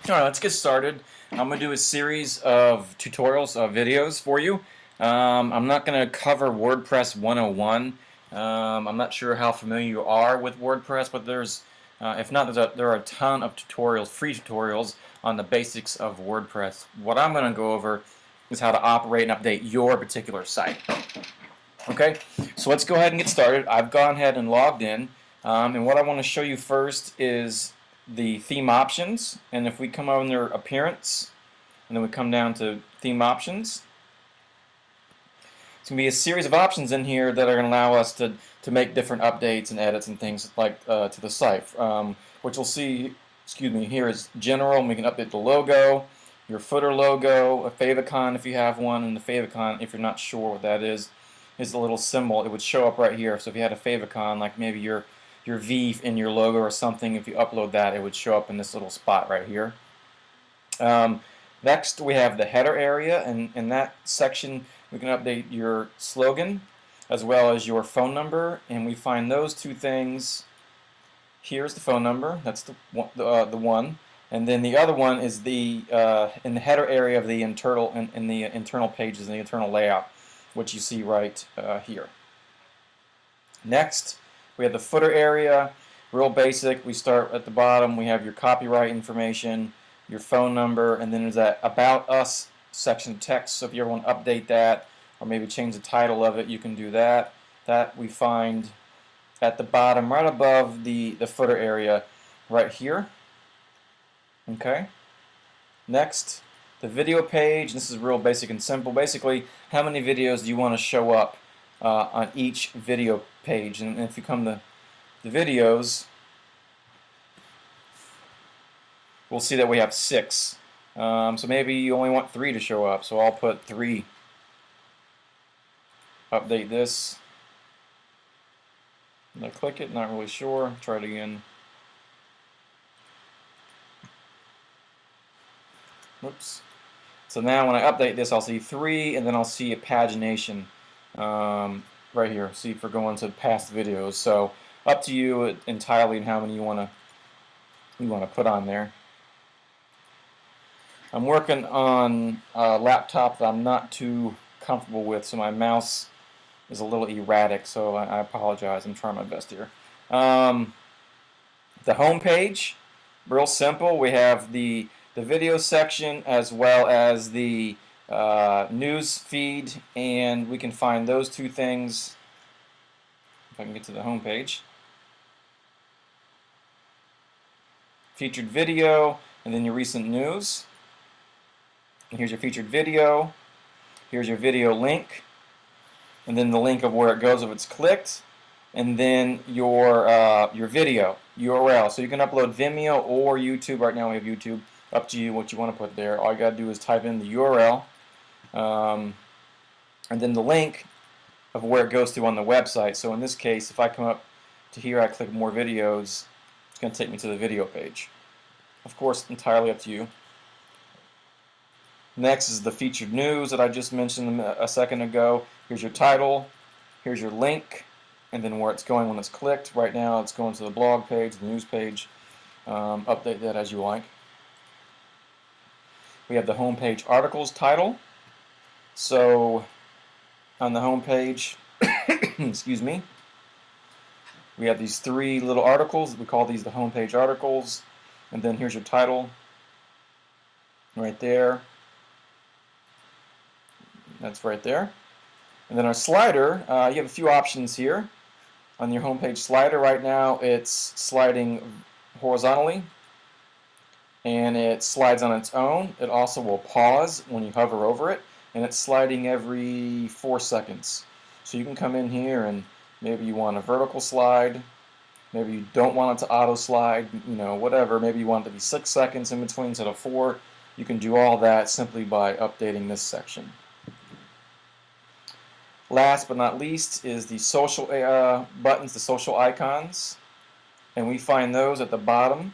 Alright, let's get started. I'm going to do a series of tutorials, videos for you. I'm not going to cover WordPress 101. I'm not sure how familiar you are with WordPress, but if not, there are a ton of tutorials, free tutorials on the basics of WordPress. What I'm going to go over is how to operate and update your particular site. Okay, so let's go ahead and get started. I've gone ahead and logged in, and what I want to show you first is the theme options. And if we come under appearance and then we come down to theme options, it's going to be a series of options in here that are going to allow us to make different updates and edits and things like to the site. What you'll see, here is general, and we can update the logo, your footer logo, a favicon if you have one, and the favicon, if you're not sure what that is a little symbol. It would show up right here. So if you had a favicon, like maybe your V in your logo or something, if you upload that, it would show up in this little spot right here. Next, we have the header area, and in that section we can update your slogan as well as your phone number, and we find those two things. Here's the phone number, that's the one, and then the other one is the in the header area of the in the internal pages and the internal layout, which you see right here. Next, we have the footer area, real basic. We start at the bottom. We have your copyright information, your phone number, and then there's that About Us section of text. So if you ever want to update that or maybe change the title of it, you can do that. That we find at the bottom, right above the footer area, right here. Okay. Next, the video page. This is real basic and simple. Basically, how many videos do you want to show up on each video page? And if you come to the videos, we'll see that we have 6. So maybe you only want 3 to show up. So I'll put 3. Update this. And I click it. Not really sure. Try it again. Whoops. So now when I update this, I'll see 3, and then I'll see a pagination right here. See if we're going to past videos. So up to you entirely and how many you want to put on there. I'm working on a laptop that I'm not too comfortable with, so my mouse is a little erratic. So I apologize. I'm trying my best here. The home page, real simple. We have the video section as well as the news feed, and we can find those two things if I can get to the home page. Featured video, and then your recent news. And here's your featured video. Here's your video link, and then the link of where it goes if it's clicked, and then your video URL. So you can upload Vimeo or YouTube. Right now we have YouTube. Up to you what you want to put there. All you got to do is type in the URL, and then the link of where it goes to on the website. So in this case, if I come up to here, I click more videos, it's going to take me to the video page. Of course, entirely up to you. Next is the featured news that I just mentioned a second ago. Here's your title, here's your link, and then where it's going when it's clicked. Right now it's going to the blog page, the news page. Update that as you like. We have the homepage articles title. So on the homepage, excuse me, we have these 3 little articles. We call these the homepage articles. And then here's your title right there. That's right there. And then our slider, you have a few options here. On your homepage slider right now, it's sliding horizontally, and it slides on its own. It also will pause when you hover over it, and it's sliding every 4 seconds. So you can come in here and maybe you want a vertical slide, maybe you don't want it to auto slide, whatever. Maybe you want it to be 6 seconds in between instead of 4. You can do all that simply by updating this section. Last but not least is the social buttons, the social icons, and we find those at the bottom,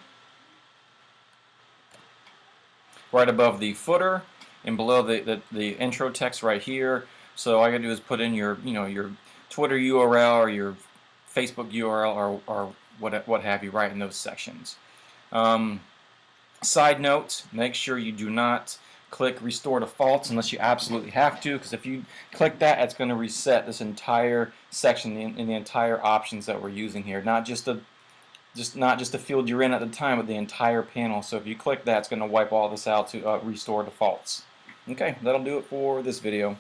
right above the footer and below the intro text right here. So all you gotta do is put in your your Twitter URL or your Facebook URL or what have you right in those sections. Side note, make sure you do not click restore defaults unless you absolutely have to, because if you click that, it's going to reset this entire section in the entire options that we're using here, not just the field you're in at the time, but the entire panel. So if you click that, it's going to wipe all this out to restore defaults. Okay, that'll do it for this video.